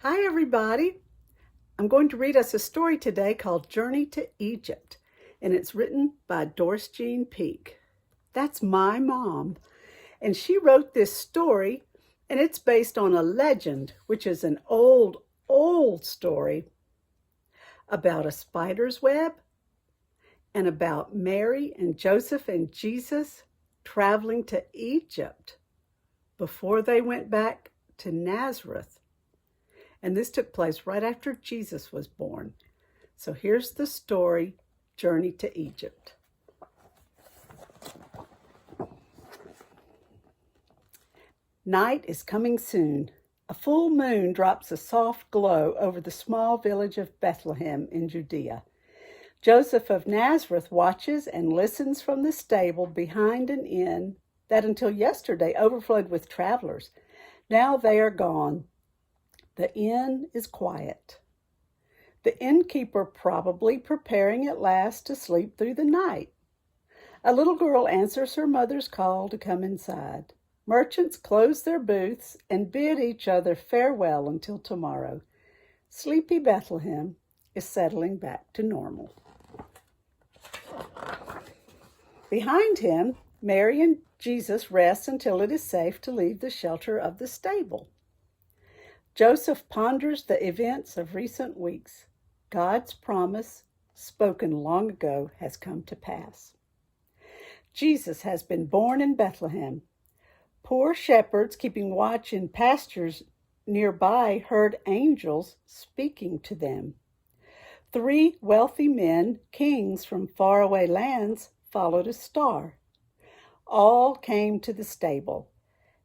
Hi, everybody. I'm going to read us a story today called Journey to Egypt, and it's written by Doris Jean Peak. That's my mom, and she wrote this story, and it's based on a legend, which is an old story about a spider's web and about Mary and Joseph and Jesus traveling to Egypt before they went back to Nazareth. And this took place right after Jesus was born. So here's the story, Journey to Egypt. Night is coming soon. A full moon drops a soft glow over the small village of Bethlehem in Judea. Joseph of Nazareth watches and listens from the stable behind an inn that until yesterday overflowed with travelers. Now they are gone. The inn is quiet. The innkeeper probably preparing at last to sleep through the night. A little girl answers her mother's call to come inside. Merchants close their booths and bid each other farewell until tomorrow. Sleepy Bethlehem is settling back to normal. Behind him, Mary and Jesus rest until it is safe to leave the shelter of the stable. Joseph ponders the events of recent weeks. God's promise, spoken long ago, has come to pass. Jesus has been born in Bethlehem. Poor shepherds keeping watch in pastures nearby heard angels speaking to them. 3 wealthy men, kings from faraway lands, followed a star. All came to the stable.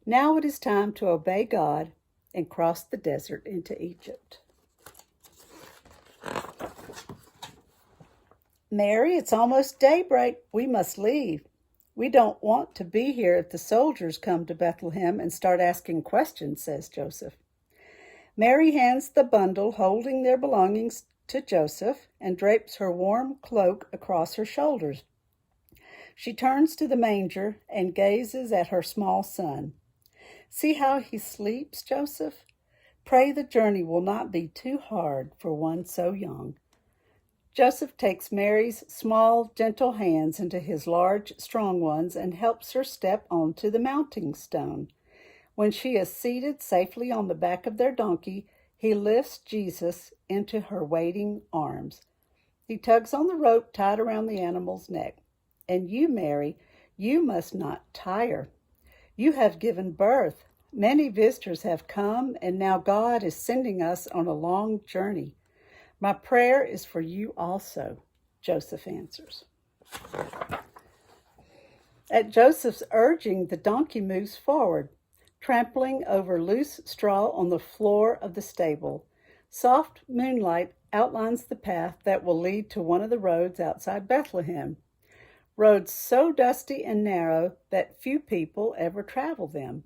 Now it is time to obey God and cross the desert into Egypt. Mary, it's almost daybreak. We must leave. We don't want to be here if the soldiers come to Bethlehem and start asking questions, says Joseph. Mary hands the bundle holding their belongings to Joseph and drapes her warm cloak across her shoulders. She turns to the manger and gazes at her small son. See how he sleeps, Joseph? Pray the journey will not be too hard for one so young. Joseph takes Mary's small, gentle hands into his large, strong ones and helps her step onto the mounting stone. When she is seated safely on the back of their donkey, he lifts Jesus into her waiting arms. He tugs on the rope tied around the animal's neck. And you, Mary, you must not tire. You have given birth. Many visitors have come, and now God is sending us on a long journey. My prayer is for you also, Joseph answers. At Joseph's urging, the donkey moves forward, trampling over loose straw on the floor of the stable. Soft moonlight outlines the path that will lead to one of the roads outside Bethlehem. Roads so dusty and narrow that few people ever travel them.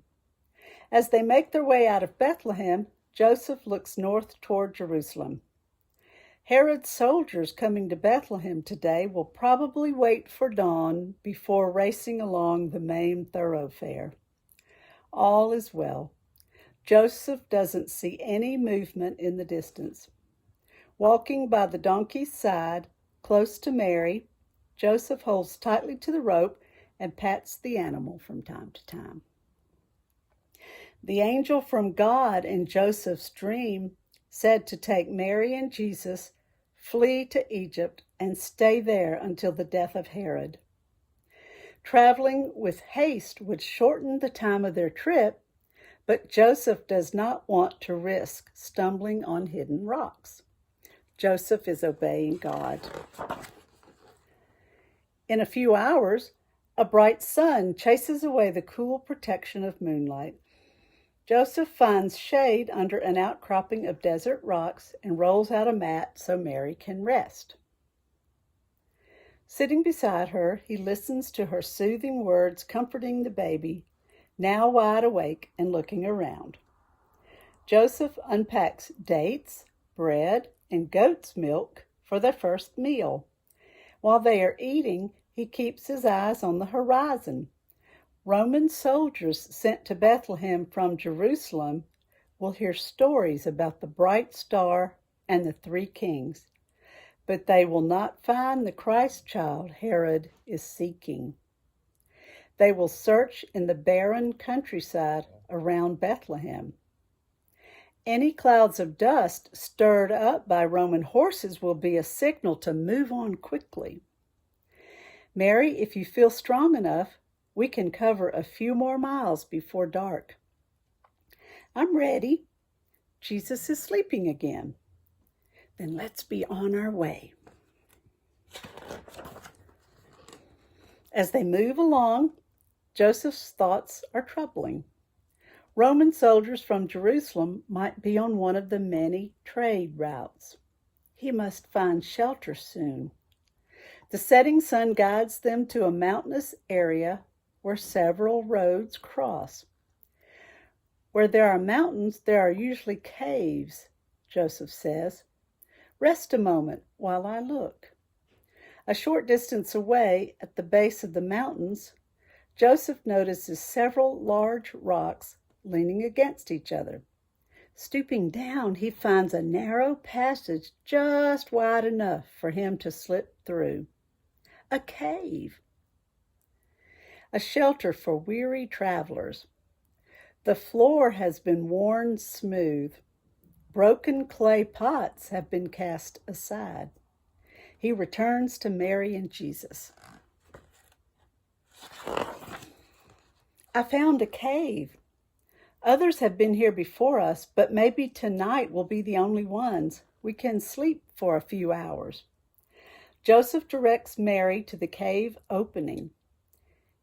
As they make their way out of Bethlehem, Joseph looks north toward Jerusalem. Herod's soldiers coming to Bethlehem today will probably wait for dawn before racing along the main thoroughfare. All is well. Joseph doesn't see any movement in the distance. Walking by the donkey's side, close to Mary, Joseph holds tightly to the rope and pats the animal from time to time. The angel from God in Joseph's dream said to take Mary and Jesus, flee to Egypt, and stay there until the death of Herod. Traveling with haste would shorten the time of their trip, but Joseph does not want to risk stumbling on hidden rocks. Joseph is obeying God. In a few hours, a bright sun chases away the cool protection of moonlight. Joseph finds shade under an outcropping of desert rocks and rolls out a mat so Mary can rest. Sitting beside her, he listens to her soothing words comforting the baby, now wide awake and looking around. Joseph unpacks dates, bread, and goat's milk for their first meal. While they are eating, he keeps his eyes on the horizon. Roman soldiers sent to Bethlehem from Jerusalem will hear stories about the bright star and the three kings, but they will not find the Christ child Herod is seeking. They will search in the barren countryside around Bethlehem. Any clouds of dust stirred up by Roman horses will be a signal to move on quickly. Mary, if you feel strong enough, we can cover a few more miles before dark. I'm ready. Jesus is sleeping again. Then let's be on our way. As they move along, Joseph's thoughts are troubling. Roman soldiers from Jerusalem might be on one of the many trade routes. He must find shelter soon. The setting sun guides them to a mountainous area where several roads cross. Where there are mountains, there are usually caves, Joseph says. Rest a moment while I look. A short distance away, at the base of the mountains, Joseph notices several large rocks leaning against each other. Stooping down, he finds a narrow passage just wide enough for him to slip through. A cave. A shelter for weary travelers. The floor has been worn smooth. Broken clay pots have been cast aside. He returns to Mary and Jesus. I found a cave. Others have been here before us, but maybe tonight will be the only ones. We can sleep for a few hours. Joseph directs Mary to the cave opening.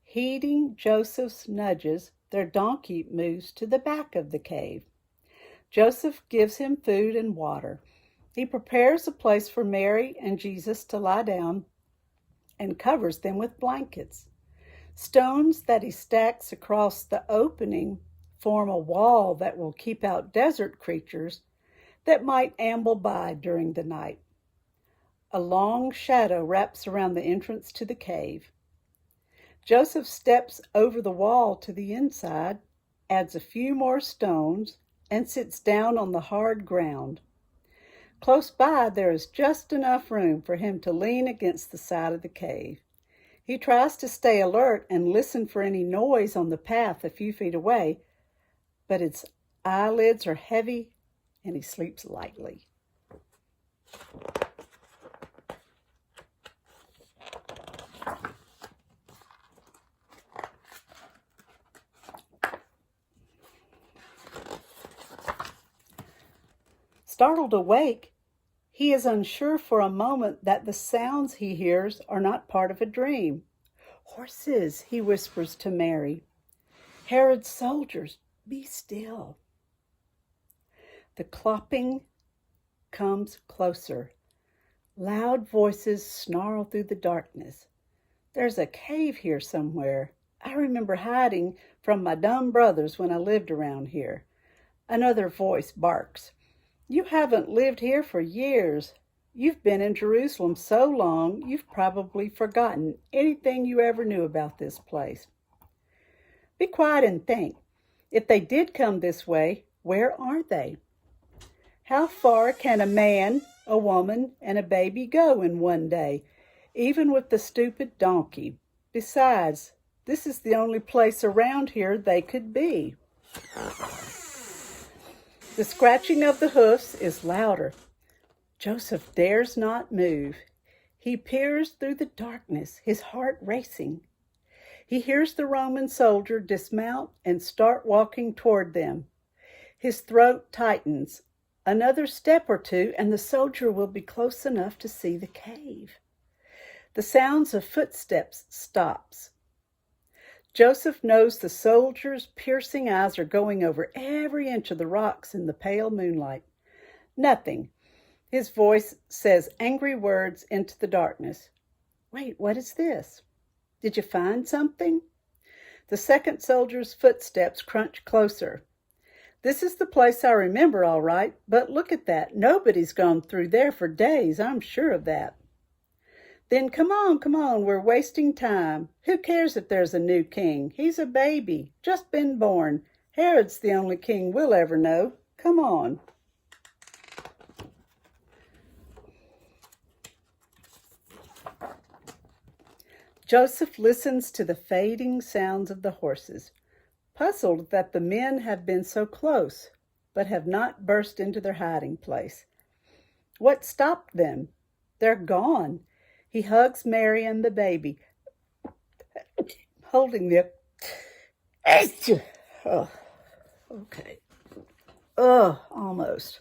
Heeding Joseph's nudges, their donkey moves to the back of the cave. Joseph gives him food and water. He prepares a place for Mary and Jesus to lie down and covers them with blankets. Stones that he stacks across the opening form a wall that will keep out desert creatures that might amble by during the night. A long shadow wraps around the entrance to the cave. Joseph steps over the wall to the inside, adds a few more stones, and sits down on the hard ground. Close by, there is just enough room for him to lean against the side of the cave. He tries to stay alert and listen for any noise on the path a few feet away, but his eyelids are heavy and he sleeps lightly. Startled awake, he is unsure for a moment that the sounds he hears are not part of a dream. Horses, he whispers to Mary. Herod's soldiers, be still. The clopping comes closer. Loud voices snarl through the darkness. There's a cave here somewhere. I remember hiding from my dumb brothers when I lived around here. Another voice barks. You haven't lived here for years. You've been in Jerusalem so long, you've probably forgotten anything you ever knew about this place. Be quiet and think. If they did come this way, where are they? How far can a man, a woman, and a baby go in one day, even with the stupid donkey? Besides, this is the only place around here they could be. The scratching of the hoofs is louder. Joseph dares not move. He peers through the darkness, his heart racing. He hears the Roman soldier dismount and start walking toward them. His throat tightens. Another step or two, and the soldier will be close enough to see the cave. The sounds of footsteps stops. Joseph knows the soldier's piercing eyes are going over every inch of the rocks in the pale moonlight. Nothing. His voice says angry words into the darkness. Wait, what is this? Did you find something? The second soldier's footsteps crunch closer. This is the place I remember, all right, but look at that. Nobody's gone through there for days, I'm sure of that. Then come on, we're wasting time. Who cares if there's a new king? He's a baby, just been born. Herod's the only king we'll ever know. Come on. Joseph listens to the fading sounds of the horses, puzzled that the men have been so close, but have not burst into their hiding place. What stopped them? They're gone. He hugs Mary and the baby, holding them. Oh, okay. Almost.